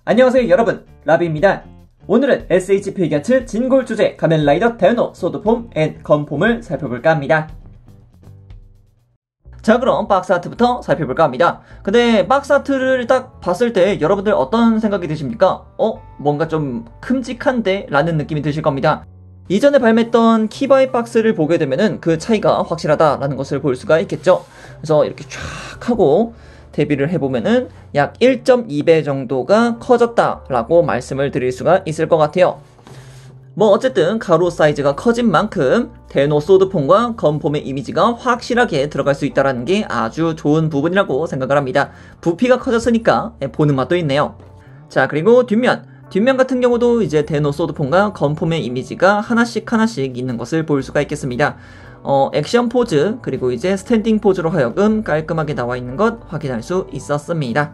안녕하세요 여러분, 라비입니다. 오늘은 SHP 곁츠 진골 주제 가면라이더 데노 소드폼 앤 건폼을 살펴볼까 합니다. 자, 그럼 박스아트부터 살펴볼까 합니다. 근데 박스아트를 딱 봤을 때 여러분들 어떤 생각이 드십니까? 뭔가 좀 큼직한데? 라는 느낌이 드실 겁니다. 이전에 발매했던 키바이 박스를 보게 되면은 그 차이가 확실하다라는 것을 볼 수가 있겠죠. 그래서 이렇게 쫙 하고 대비를 해보면은 약 1.2배 정도가 커졌다라고 말씀을 드릴 수가 있을 것 같아요. 뭐 어쨌든 가로 사이즈가 커진 만큼 데노 소드폼과 건폼의 이미지가 확실하게 들어갈 수 있다는 게 아주 좋은 부분이라고 생각을 합니다. 부피가 커졌으니까 보는 맛도 있네요. 자, 그리고 뒷면 같은 경우도 이제 데노 소드폼과 건폼의 이미지가 하나씩 있는 것을 볼 수가 있겠습니다. 액션 포즈 그리고 이제 스탠딩 포즈로 하여금 깔끔하게 나와 있는 것 확인할 수 있었습니다.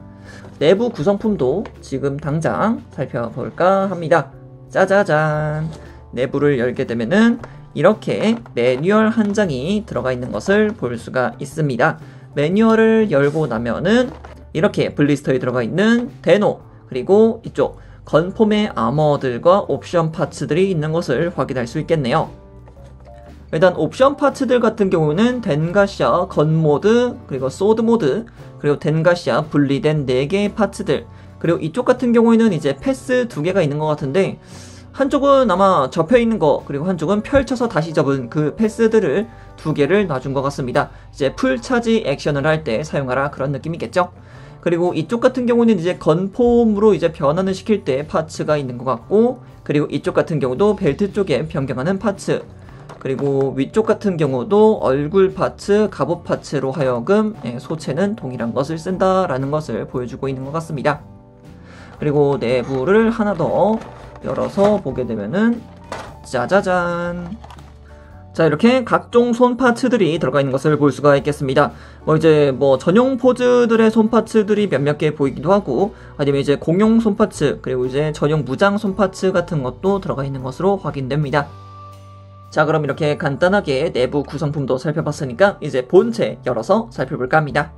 내부 구성품도 지금 당장 살펴볼까 합니다. 짜자잔! 내부를 열게 되면은 이렇게 매뉴얼 한 장이 들어가 있는 것을 볼 수가 있습니다. 매뉴얼을 열고 나면은 이렇게 블리스터에 들어가 있는 데노 그리고 이쪽 건폼의 아머들과 옵션 파츠들이 있는 것을 확인할 수 있겠네요. 일단 옵션 파츠들 같은 경우는 덴가시아 건모드 그리고 소드모드 그리고 덴가시아 분리된 4개의 파츠들, 그리고 이쪽 같은 경우에는 이제 패스 2개가 있는 것 같은데 한쪽은 아마 접혀있는 거 그리고 한쪽은 펼쳐서 다시 접은 그 패스들을 2개를 놔준 것 같습니다. 이제 풀차지 액션을 할 때 사용하라 그런 느낌이겠죠. 그리고 이쪽 같은 경우는 이제 건폼으로 이제 변환을 시킬 때 파츠가 있는 것 같고, 그리고 이쪽 같은 경우도 벨트 쪽에 변경하는 파츠, 그리고 위쪽 같은 경우도 얼굴 파츠, 갑옷 파츠로 하여금 소체는 동일한 것을 쓴다라는 것을 보여주고 있는 것 같습니다. 그리고 내부를 하나 더 열어서 보게 되면은 짜자잔! 자, 이렇게 각종 손 파츠들이 들어가 있는 것을 볼 수가 있겠습니다. 이제 전용 포즈들의 손 파츠들이 몇몇 개 보이기도 하고, 아니면 이제 공용 손 파츠, 그리고 이제 전용 무장 손 파츠 같은 것도 들어가 있는 것으로 확인됩니다. 자, 그럼 이렇게 간단하게 내부 구성품도 살펴봤으니까 이제 본체 열어서 살펴볼까 합니다.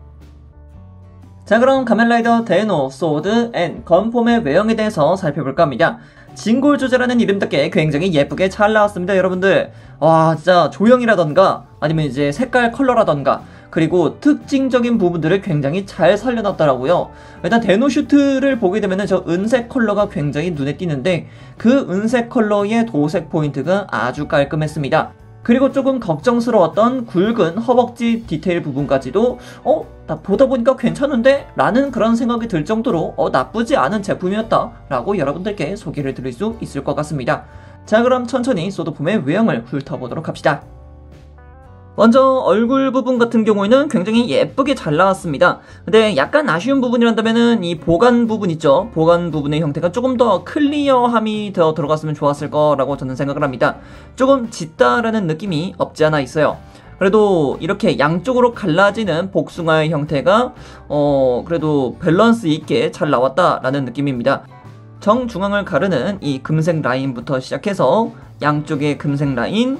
자, 그럼 가면라이더 데노 소드 앤 건폼의 외형에 대해서 살펴볼까 합니다. 진골 주제라는 이름답게 굉장히 예쁘게 잘 나왔습니다, 여러분들. 와, 진짜 조형이라던가 아니면 이제 색깔 컬러라던가 그리고 특징적인 부분들을 굉장히 잘 살려놨더라고요. 일단 데노 슈트를 보게 되면은 저 은색 컬러가 굉장히 눈에 띄는데 그 은색 컬러의 도색 포인트가 아주 깔끔했습니다. 그리고 조금 걱정스러웠던 굵은 허벅지 디테일 부분까지도 나 보다 보니까 괜찮은데? 라는 그런 생각이 들 정도로 나쁘지 않은 제품이었다 라고 여러분들께 소개를 드릴 수 있을 것 같습니다. 자, 그럼 천천히 소드폼의 외형을 훑어보도록 합시다. 먼저 얼굴 부분 같은 경우에는 굉장히 예쁘게 잘 나왔습니다. 근데 약간 아쉬운 부분이란다면은 이 보관 부분 있죠? 보관 부분의 형태가 조금 더 클리어함이 더 들어갔으면 좋았을 거라고 저는 생각을 합니다. 조금 짙다라는 느낌이 없지 않아 있어요. 그래도 이렇게 양쪽으로 갈라지는 복숭아의 형태가 그래도 밸런스 있게 잘 나왔다라는 느낌입니다. 정중앙을 가르는 이 금색 라인부터 시작해서 양쪽의 금색 라인,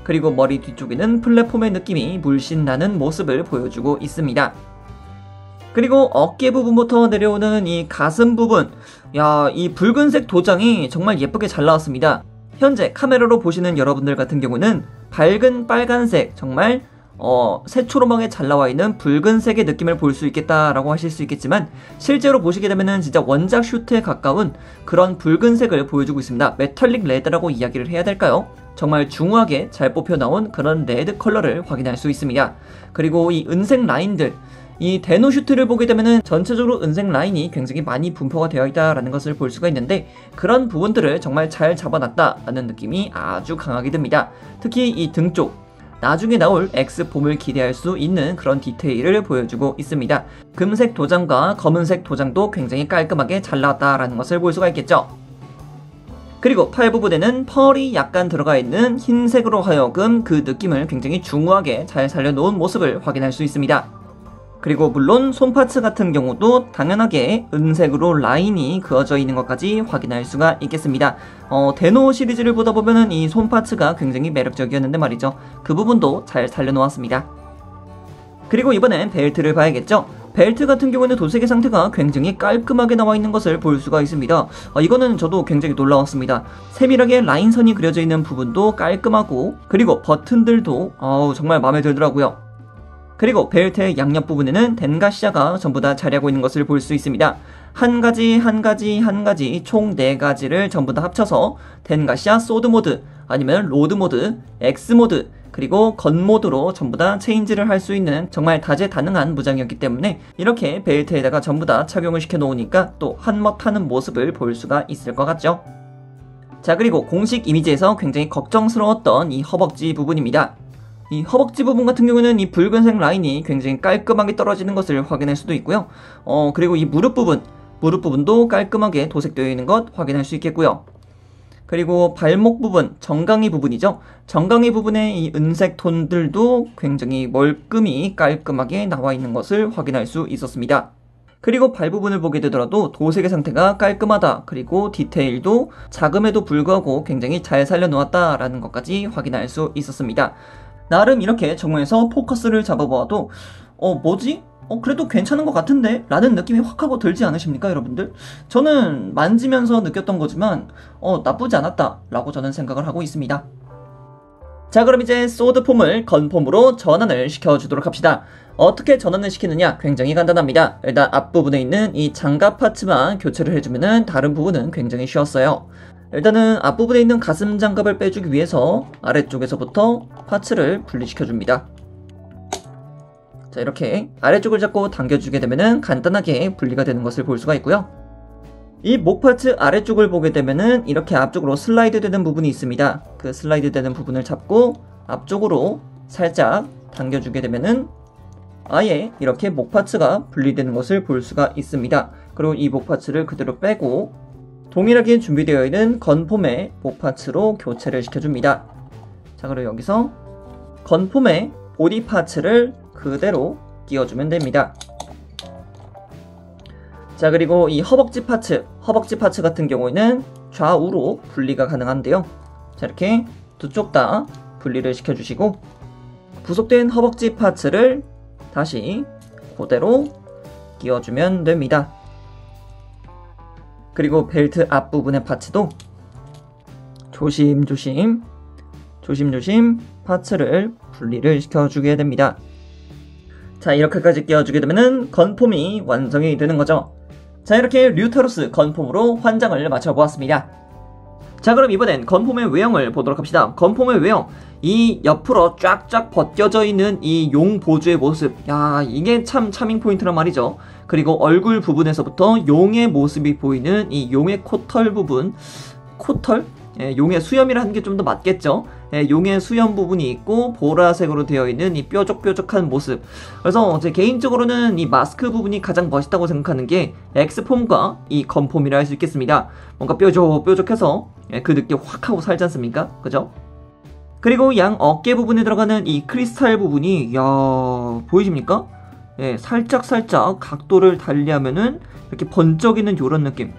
그리고 머리 뒤쪽에는 플랫폼의 느낌이 물씬 나는 모습을 보여주고 있습니다. 그리고 어깨 부분부터 내려오는 이 가슴 부분, 이 붉은색 도장이 정말 예쁘게 잘 나왔습니다. 현재 카메라로 보시는 여러분들 같은 경우는 밝은 빨간색, 정말 새초록하게 잘 나와 있는 붉은색의 느낌을 볼 수 있겠다라고 하실 수 있겠지만, 실제로 보시게 되면은 진짜 원작 슈트에 가까운 그런 붉은색을 보여주고 있습니다. 메탈릭 레드라고 이야기를 해야 될까요? 정말 중후하게 잘 뽑혀 나온 그런 레드 컬러를 확인할 수 있습니다. 그리고 이 은색 라인들, 이 데노 슈트를 보게 되면은 전체적으로 은색 라인이 굉장히 많이 분포가 되어 있다라는 것을 볼 수가 있는데, 그런 부분들을 정말 잘 잡아놨다라는 느낌이 아주 강하게 듭니다. 특히 이 등 쪽, 나중에 나올 X폼을 기대할 수 있는 그런 디테일을 보여주고 있습니다. 금색 도장과 검은색 도장도 굉장히 깔끔하게 잘 나왔다라는 것을 볼 수가 있겠죠. 그리고 팔 부분에는 펄이 약간 들어가 있는 흰색으로 하여금 그 느낌을 굉장히 중후하게 잘 살려놓은 모습을 확인할 수 있습니다. 그리고 물론 손파츠 같은 경우도 당연하게 은색으로 라인이 그어져 있는 것까지 확인할 수가 있겠습니다. 데노 시리즈를 보다 보면은 이 손파츠가 굉장히 매력적이었는데 말이죠. 그 부분도 잘 살려놓았습니다. 그리고 이번엔 벨트를 봐야겠죠. 벨트 같은 경우에는 도색의 상태가 굉장히 깔끔하게 나와 있는 것을 볼 수가 있습니다. 이거는 저도 굉장히 놀라웠습니다. 세밀하게 라인선이 그려져 있는 부분도 깔끔하고, 그리고 버튼들도 정말 마음에 들더라고요. 그리고 벨트의 양옆 부분에는 덴가시아가 전부 다 자리하고 있는 것을 볼 수 있습니다. 한 가지 총 4가지를 전부 다 합쳐서 덴가시아 소드 모드, 아니면 로드 모드, X 모드, 그리고 건 모드로 전부 다 체인지를 할 수 있는 정말 다재다능한 무장이었기 때문에 이렇게 벨트에다가 전부 다 착용을 시켜 놓으니까 또 한멋하는 모습을 볼 수가 있을 것 같죠. 자, 그리고 공식 이미지에서 굉장히 걱정스러웠던 이 허벅지 부분입니다. 이 허벅지 부분 같은 경우는 이 붉은색 라인이 굉장히 깔끔하게 떨어지는 것을 확인할 수도 있고요. 그리고 이 무릎 부분도 깔끔하게 도색되어 있는 것 확인할 수 있겠고요. 그리고 발목 부분, 정강이 부분이죠. 정강이 부분의 이 은색 톤들도 굉장히 멀끔히 깔끔하게 나와 있는 것을 확인할 수 있었습니다. 그리고 발 부분을 보게 되더라도 도색의 상태가 깔끔하다, 그리고 디테일도 작음에도 불구하고 굉장히 잘 살려놓았다라는 것까지 확인할 수 있었습니다. 나름 이렇게 정면에서 포커스를 잡아보아도 뭐지? 그래도 괜찮은 것 같은데? 라는 느낌이 확 하고 들지 않으십니까, 여러분들? 저는 만지면서 느꼈던 거지만 나쁘지 않았다 라고 저는 생각을 하고 있습니다. 자, 그럼 이제 소드폼을 건폼으로 전환을 시켜주도록 합시다. 어떻게 전환을 시키느냐? 굉장히 간단합니다. 일단 앞부분에 있는 이 장갑 파츠만 교체를 해주면은 다른 부분은 굉장히 쉬웠어요. 일단은 앞부분에 있는 가슴 장갑을 빼주기 위해서 아래쪽에서부터 파츠를 분리시켜줍니다. 자, 이렇게 아래쪽을 잡고 당겨주게 되면은 간단하게 분리가 되는 것을 볼 수가 있고요. 이 목 파츠 아래쪽을 보게 되면은 이렇게 앞쪽으로 슬라이드 되는 부분이 있습니다. 그 슬라이드 되는 부분을 잡고 앞쪽으로 살짝 당겨주게 되면은 아예 이렇게 목 파츠가 분리되는 것을 볼 수가 있습니다. 그리고 이 목 파츠를 그대로 빼고 동일하게 준비되어 있는 건폼의 목 파츠로 교체를 시켜줍니다. 자, 그리고 여기서 건폼의 보디 파츠를 그대로 끼워주면 됩니다. 자, 그리고 이 허벅지 파츠 같은 경우에는 좌우로 분리가 가능한데요. 자, 이렇게 두 쪽 다 분리를 시켜주시고 부속된 허벅지 파츠를 다시 그대로 끼워주면 됩니다. 그리고 벨트 앞부분의 파츠도 조심조심 파츠를 분리를 시켜주게 됩니다. 자, 이렇게까지 끼워주게 되면은 건폼이 완성이 되는 거죠. 자, 이렇게 류타로스 건폼으로 환장을 마쳐보았습니다. 자, 그럼 이번엔 건폼의 외형을 보도록 합시다. 건폼의 외형, 이 옆으로 쫙쫙 벗겨져 있는 이 용 보주의 모습, 야, 이게 참 차밍 포인트란 말이죠. 그리고 얼굴 부분에서부터 용의 모습이 보이는 이 용의 코털 부분, 코털? 용의 수염이라는 게 좀 더 맞겠죠. 용의 수염 부분이 있고 보라색으로 되어 있는 이 뾰족뾰족한 모습. 그래서 제 개인적으로는 이 마스크 부분이 가장 멋있다고 생각하는 게 X폼과 이 건폼이라 할 수 있겠습니다. 뭔가 뾰족뾰족해서 그 느낌 확 하고 살지 않습니까? 그죠? 그리고 양 어깨 부분에 들어가는 이 크리스탈 부분이, 야, 보이십니까? 살짝 각도를 달리하면은 이렇게 번쩍이는 요런 느낌.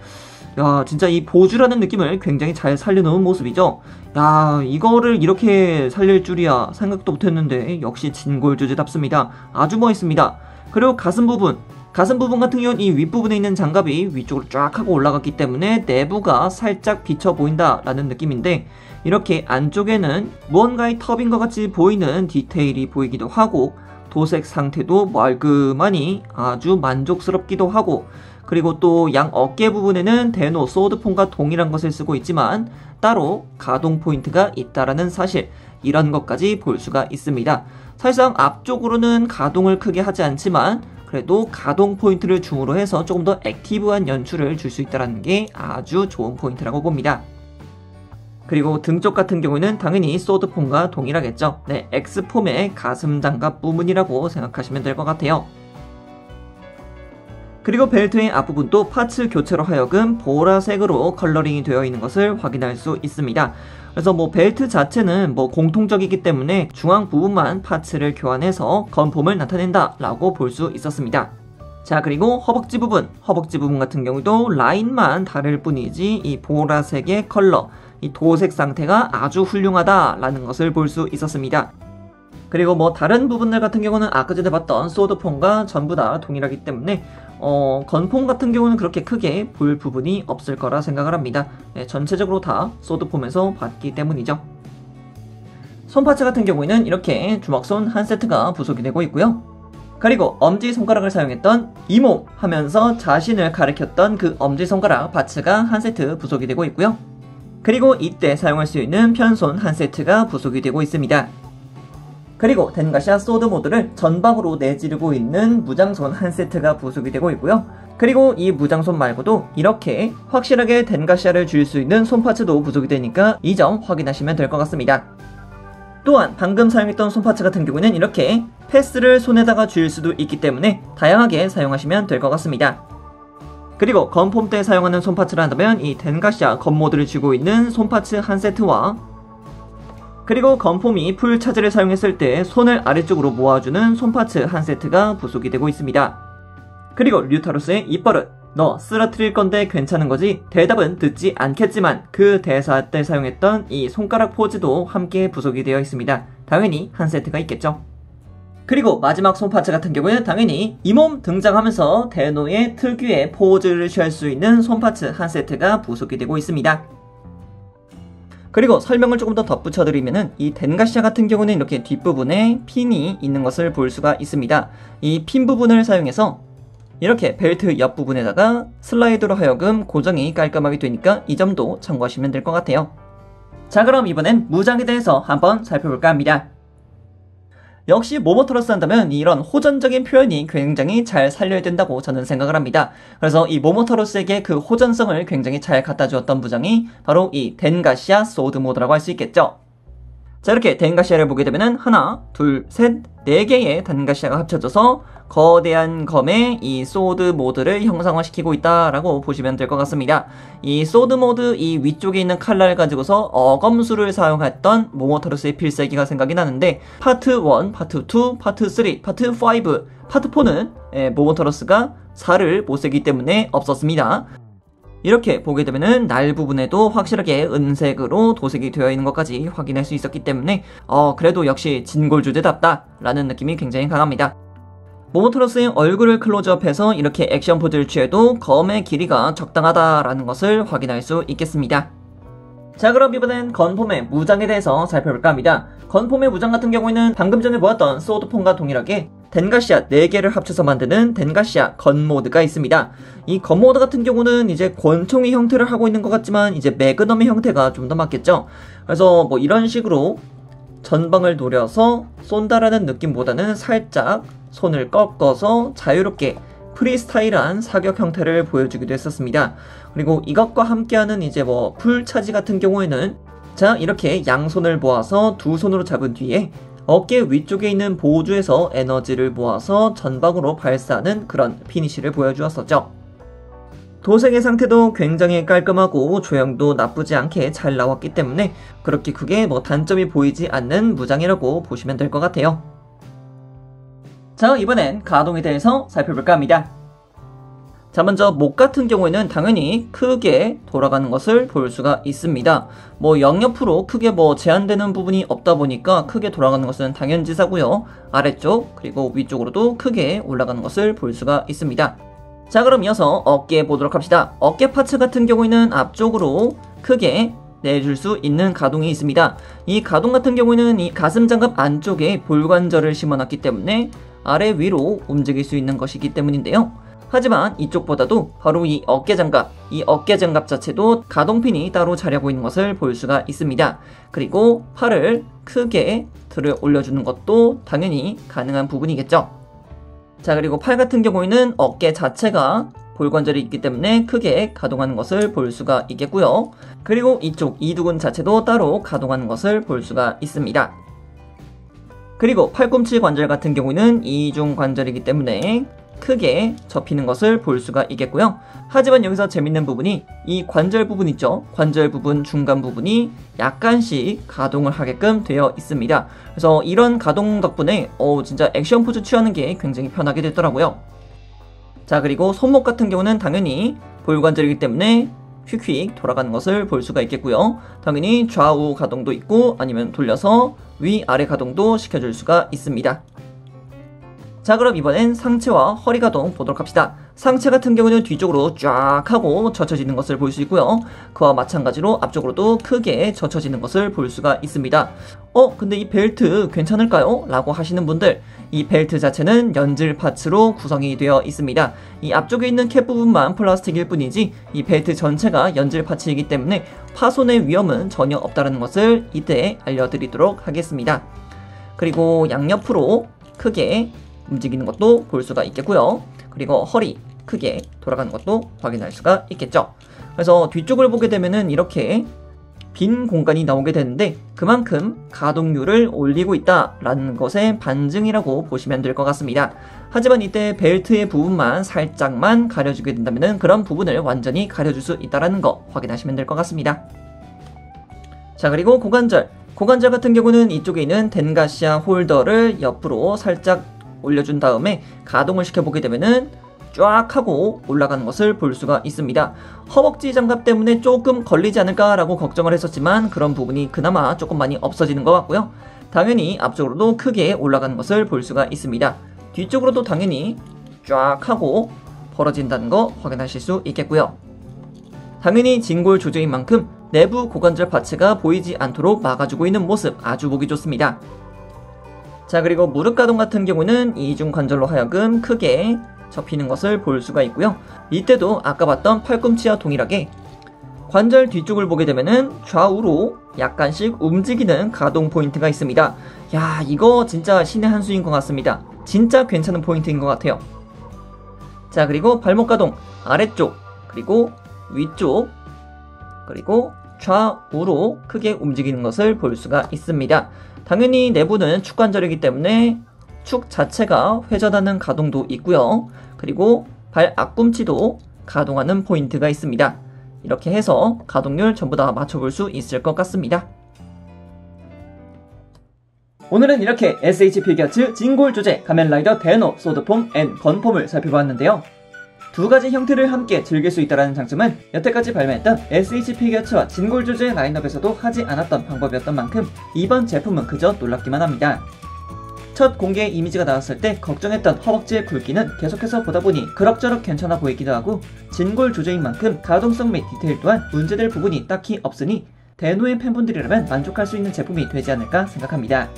야, 진짜 이 보주라는 느낌을 굉장히 잘 살려놓은 모습이죠. 야, 이거를 이렇게 살릴 줄이야 생각도 못했는데 역시 진골조제답습니다. 아주 멋있습니다. 그리고 가슴 부분 같은 경우는 이 윗부분에 있는 장갑이 위쪽으로 쫙 하고 올라갔기 때문에 내부가 살짝 비쳐 보인다 라는 느낌인데, 이렇게 안쪽에는 무언가의 텁인 것 같이 보이는 디테일이 보이기도 하고 도색 상태도 멀끔하니 아주 만족스럽기도 하고, 그리고 또 양 어깨 부분에는 데노 소드폼과 동일한 것을 쓰고 있지만 따로 가동 포인트가 있다라는 사실, 이런 것까지 볼 수가 있습니다. 사실상 앞쪽으로는 가동을 크게 하지 않지만 그래도 가동 포인트를 중으로 해서 조금 더 액티브한 연출을 줄 수 있다는 게 아주 좋은 포인트라고 봅니다. 그리고 등 쪽 같은 경우는 당연히 소드폼과 동일하겠죠. 네, X폼의 가슴 장갑 부분이라고 생각하시면 될 것 같아요. 그리고 벨트의 앞부분도 파츠 교체로 하여금 보라색으로 컬러링이 되어 있는 것을 확인할 수 있습니다. 그래서 벨트 자체는 공통적이기 때문에 중앙 부분만 파츠를 교환해서 건폼을 나타낸다 라고 볼 수 있었습니다. 자, 그리고 허벅지 부분 같은 경우도 라인만 다를 뿐이지 이 보라색의 컬러, 이 도색 상태가 아주 훌륭하다 라는 것을 볼 수 있었습니다. 그리고 뭐 다른 부분들 같은 경우는 아까 전에 봤던 소드폼과 전부 다 동일하기 때문에 건폼 같은 경우는 그렇게 크게 볼 부분이 없을 거라 생각을 합니다. 네, 전체적으로 다 소드폼에서 봤기 때문이죠. 손 파츠 같은 경우에는 이렇게 주먹손 한 세트가 부속이 되고 있고요. 그리고 엄지손가락을 사용했던 이몸 하면서 자신을 가리켰던 그 엄지손가락 파츠가 한 세트 부속이 되고 있고요. 그리고 이때 사용할 수 있는 편손 한 세트가 부속이 되고 있습니다. 그리고 덴가시아 소드 모드를 전방으로 내지르고 있는 무장손 한 세트가 부속이 되고 있고요. 그리고 이 무장손 말고도 이렇게 확실하게 덴가시아를 줄 수 있는 손파츠도 부속이 되니까 이 점 확인하시면 될 것 같습니다. 또한 방금 사용했던 손파츠 같은 경우는 이렇게 패스를 손에다가 줄 수도 있기 때문에 다양하게 사용하시면 될 것 같습니다. 그리고 건폼 때 사용하는 손파츠를 한다면 이 덴가시아 건모드를 쥐고 있는 손파츠 한 세트와 그리고 건폼이 풀 차지를 사용했을 때 손을 아래쪽으로 모아주는 손파츠 한 세트가 부속이 되고 있습니다. 그리고 류타로스의 입버릇, 너 쓰러뜨릴 건데 괜찮은 거지? 대답은 듣지 않겠지만 그 대사 때 사용했던 이 손가락 포즈도 함께 부속이 되어 있습니다. 당연히 한 세트가 있겠죠. 그리고 마지막 손파츠 같은 경우는 당연히 이몸 등장하면서 대노의 특유의 포즈를 취할 수 있는 손파츠 한 세트가 부속이 되고 있습니다. 그리고 설명을 조금 더 덧붙여드리면은 이 덴가시아 같은 경우는 이렇게 뒷부분에 핀이 있는 것을 볼 수가 있습니다. 이 핀 부분을 사용해서 이렇게 벨트 옆부분에다가 슬라이드로 하여금 고정이 깔끔하게 되니까 이 점도 참고하시면 될 것 같아요. 자, 그럼 이번엔 무장에 대해서 한번 살펴볼까 합니다. 역시 모모타로스 한다면 이런 호전적인 표현이 굉장히 잘 살려야 된다고 저는 생각을 합니다. 그래서 이 모모타로스에게 그 호전성을 굉장히 잘 갖다 주었던 무장이 바로 이 덴가시아 소드 모드라고 할 수 있겠죠. 자, 이렇게 덴가시아를 보게 되면은 하나, 둘, 셋, 네 개의 덴가시아가 합쳐져서 거대한 검의 이 소드 모드를 형상화시키고 있다라고 보시면 될 것 같습니다. 이 소드 모드 이 위쪽에 있는 칼날을 가지고서 어검수를 사용했던 모모타로스의 필살기가 생각이 나는데 파트 1, 파트 2, 파트 3, 파트 5, 파트 4는 모모타로스가 살을 못 세기 때문에 없었습니다. 이렇게 보게 되면은 날 부분에도 확실하게 은색으로 도색이 되어 있는 것까지 확인할 수 있었기 때문에 그래도 역시 진골주제답다 라는 느낌이 굉장히 강합니다. 모모타로스의 얼굴을 클로즈업해서 이렇게 액션 포즈를 취해도 검의 길이가 적당하다라는 것을 확인할 수 있겠습니다. 자, 그럼 이번엔 건폼의 무장에 대해서 살펴볼까 합니다. 건폼의 무장 같은 경우에는 방금 전에 보았던 소드폼과 동일하게 덴가시아 4개를 합쳐서 만드는 덴가시아 건모드가 있습니다. 이 건모드 같은 경우는 이제 권총의 형태를 하고 있는 것 같지만 이제 매그넘의 형태가 좀 더 맞겠죠. 그래서 뭐 이런 식으로 전방을 노려서 쏜다라는 느낌보다는 살짝 손을 꺾어서 자유롭게 프리스타일한 사격 형태를 보여주기도 했었습니다. 그리고 이것과 함께하는 이제 뭐 풀차지 같은 경우에는 자, 이렇게 양손을 모아서 두 손으로 잡은 뒤에 어깨 위쪽에 있는 보조에서 에너지를 모아서 전방으로 발사하는 그런 피니쉬를 보여주었었죠. 도색의 상태도 굉장히 깔끔하고 조형도 나쁘지 않게 잘 나왔기 때문에 그렇게 크게 뭐 단점이 보이지 않는 무장이라고 보시면 될 것 같아요. 자, 이번엔 가동에 대해서 살펴볼까 합니다. 자, 먼저 목 같은 경우에는 당연히 크게 돌아가는 것을 볼 수가 있습니다. 뭐 양옆으로 크게 뭐 제한되는 부분이 없다 보니까 크게 돌아가는 것은 당연지사고요. 아래쪽 그리고 위쪽으로도 크게 올라가는 것을 볼 수가 있습니다. 자, 그럼 이어서 어깨 보도록 합시다. 어깨 파츠 같은 경우에는 앞쪽으로 크게 내줄 수 있는 가동이 있습니다. 이 가동 같은 경우에는 이 가슴 장갑 안쪽에 볼관절을 심어놨기 때문에 아래 위로 움직일 수 있는 것이기 때문인데요. 하지만 이쪽보다도 바로 이 어깨 장갑 자체도 가동핀이 따로 자리하고 있는 것을 볼 수가 있습니다. 그리고 팔을 크게 들어 올려주는 것도 당연히 가능한 부분이겠죠. 자, 그리고 팔 같은 경우에는 어깨 자체가 볼관절이 있기 때문에 크게 가동하는 것을 볼 수가 있겠고요. 그리고 이쪽 이두근 자체도 따로 가동하는 것을 볼 수가 있습니다. 그리고 팔꿈치 관절 같은 경우는 이중 관절이기 때문에 크게 접히는 것을 볼 수가 있겠고요. 하지만 여기서 재밌는 부분이 이 관절 부분 있죠. 관절 부분 중간 부분이 약간씩 가동을 하게끔 되어 있습니다. 그래서 이런 가동 덕분에 진짜 액션 포즈 취하는 게 굉장히 편하게 되더라고요. 자, 그리고 손목 같은 경우는 당연히 볼관절이기 때문에 휙휙 돌아가는 것을 볼 수가 있겠고요. 당연히 좌우 가동도 있고 아니면 돌려서 위아래 가동도 시켜줄 수가 있습니다. 자, 그럼 이번엔 상체와 허리 가동 보도록 합시다. 상체 같은 경우는 뒤쪽으로 쫙 하고 젖혀지는 것을 볼 수 있고요. 그와 마찬가지로 앞쪽으로도 크게 젖혀지는 것을 볼 수가 있습니다. 근데 이 벨트 괜찮을까요? 라고 하시는 분들, 이 벨트 자체는 연질 파츠로 구성이 되어 있습니다. 이 앞쪽에 있는 캡 부분만 플라스틱일 뿐이지 이 벨트 전체가 연질 파츠이기 때문에 파손의 위험은 전혀 없다는 것을 이때 알려드리도록 하겠습니다. 그리고 양옆으로 크게 움직이는 것도 볼 수가 있겠고요. 그리고 허리 크게 돌아가는 것도 확인할 수가 있겠죠. 그래서 뒤쪽을 보게 되면은 이렇게 빈 공간이 나오게 되는데 그만큼 가동률을 올리고 있다라는 것의 반증이라고 보시면 될 것 같습니다. 하지만 이때 벨트의 부분만 살짝만 가려주게 된다면 그런 부분을 완전히 가려줄 수 있다는 거 확인하시면 될 것 같습니다. 자, 그리고 고관절 같은 경우는 이쪽에 있는 덴가시아 홀더를 옆으로 살짝 올려준 다음에 가동을 시켜보게 되면은 쫙 하고 올라가는 것을 볼 수가 있습니다. 허벅지 장갑 때문에 조금 걸리지 않을까라고 걱정을 했었지만 그런 부분이 그나마 조금 많이 없어지는 것 같고요. 당연히 앞쪽으로도 크게 올라가는 것을 볼 수가 있습니다. 뒤쪽으로도 당연히 쫙 하고 벌어진다는 거 확인하실 수 있겠고요. 당연히 진골 조제인 만큼 내부 고관절 파츠가 보이지 않도록 막아주고 있는 모습 아주 보기 좋습니다. 자, 그리고 무릎 가동 같은 경우는 이중 관절로 하여금 크게 접히는 것을 볼 수가 있고요. 이때도 아까 봤던 팔꿈치와 동일하게 관절 뒤쪽을 보게 되면은 좌우로 약간씩 움직이는 가동 포인트가 있습니다. 야, 이거 진짜 신의 한 수인 것 같습니다. 진짜 괜찮은 포인트인 것 같아요. 자, 그리고 발목 가동 아래쪽 그리고 위쪽 그리고 좌우로 크게 움직이는 것을 볼 수가 있습니다. 당연히 내부는 축관절이기 때문에 축 자체가 회전하는 가동도 있고요. 그리고 발 앞꿈치도 가동하는 포인트가 있습니다. 이렇게 해서 가동률 전부 다 맞춰볼 수 있을 것 같습니다. 오늘은 이렇게 SH 피겨츠 진골 조제 가면라이더 데노 소드폼 앤 건폼을 살펴보았는데요. 두 가지 형태를 함께 즐길 수 있다는 장점은 여태까지 발매했던 SH 피겨츠와 진골 조제 라인업에서도 하지 않았던 방법이었던 만큼 이번 제품은 그저 놀랍기만 합니다. 첫 공개 이미지가 나왔을 때 걱정했던 허벅지의 굵기는 계속해서 보다 보니 그럭저럭 괜찮아 보이기도 하고 진골 조제인 만큼 가동성 및 디테일 또한 문제될 부분이 딱히 없으니 데노의 팬분들이라면 만족할 수 있는 제품이 되지 않을까 생각합니다.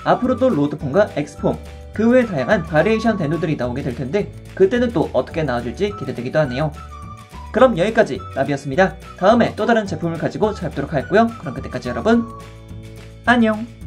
앞으로도 로드폼과 엑스폼 그 외 다양한 바리에이션 데노들이 나오게 될 텐데 그때는 또 어떻게 나와줄지 기대되기도 하네요. 그럼 여기까지 나비였습니다. 다음에 또 다른 제품을 가지고 찾아뵙도록 하겠고요. 그럼 그때까지 여러분 안녕.